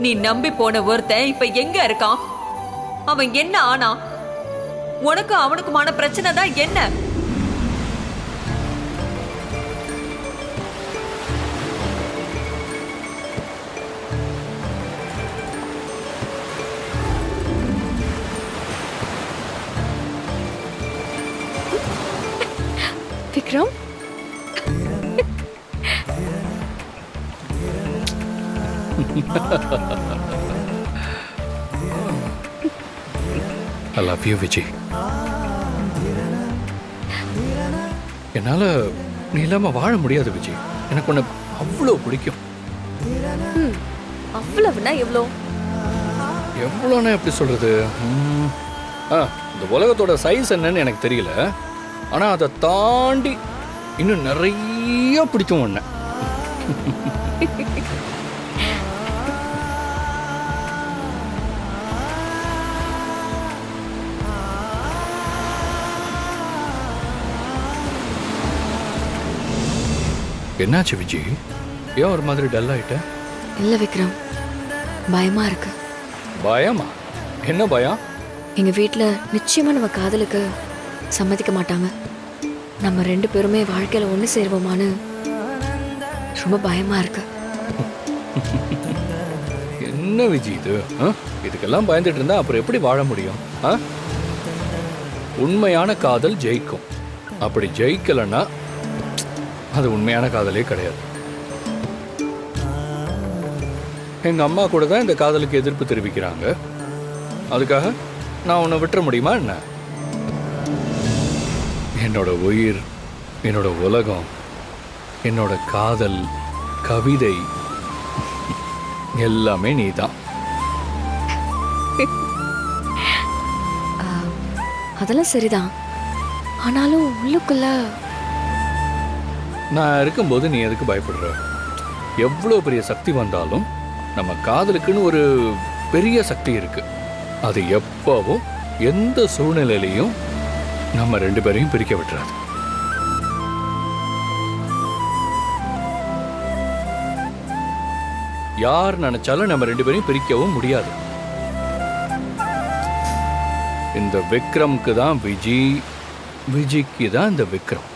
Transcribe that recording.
நீ நம்பி போன ஒருத்தன் இப்ப எங்க இருக்கான்? அவன் என்ன ஆனா? உனக்கு அவனுக்குமான பிரச்சனை தான் என்ன? Vikram, I love you, Vijay. என்னால நீ இல்லாம வாழ முடியாது விஜய். எனக்கு உன்னை அவ்வளோ பிடிக்கும். அவ்வளவுனா எவ்வளோ? எவ்வளோன்னா எப்படி சொல்றது? இந்த உலகத்தோட சைஸ் என்னன்னு எனக்கு தெரியல. ஆனா அதை தாண்டி இன்னும் நிறைய பிடிக்கும் உன்னை. என்னாச்சு விஜய்? ஏன் ஒரு மாதிரி டல் ஆயிட்ட? இல்ல விக்ரம், பயமா இருக்கு. பயமா? என்ன பயம்? எங்க வீட்ல நிச்சயமா நம்ம காதலுக்கு சம்மதிக்க மாட்டாங்க. நம்ம ரெண்டு பேருமே வாழ்க்கையில ஒண்ணு சேருவோமான்னு ரொம்ப பயமா இருக்கு. என்ன விஜய் இது? இதுக்கெல்லாம் பயந்துட்டு இருந்தா அப்புறம் எப்படி வாழ முடியும்? உண்மையான காதல் ஜெயிக்கும். அப்படி ஜெயிக்கலன்னா அது உண்மையான காதலே கிடையாது. எங்க அம்மா கூட தான் இந்த காதலுக்கு எதிர்ப்பு தெரிவிக்கிறாங்க. அதுக்காக நான் உன்னை விட்டுற முடியுமா என்ன? என்னோட உயிர், என்னோட உலகம், என்னோட காதல், கவிதை எல்லாமே நீதான். அதெல்லாம் சரிதான். ஆனாலும் உள்ளுக்குள்ள நான் இருக்கும்போது நீ எதுக்கு பயப்படுற? எவ்வளோ பெரிய சக்தி வந்தாலும் நம்ம காதலுக்குன்னு ஒரு பெரிய சக்தி இருக்கு. அது எப்பவும் எந்த சூழ்நிலையிலையும் நம்ம ரெண்டு பேரையும் பிரிக்க விட்டுறாது. யார் நினைச்சாலும் நம்ம ரெண்டு பேரையும் பிரிக்கவும் முடியாது. இந்த விக்ரம்க்கு தான் விஜய், விஜய்க்கு தான் இந்த விக்ரம்.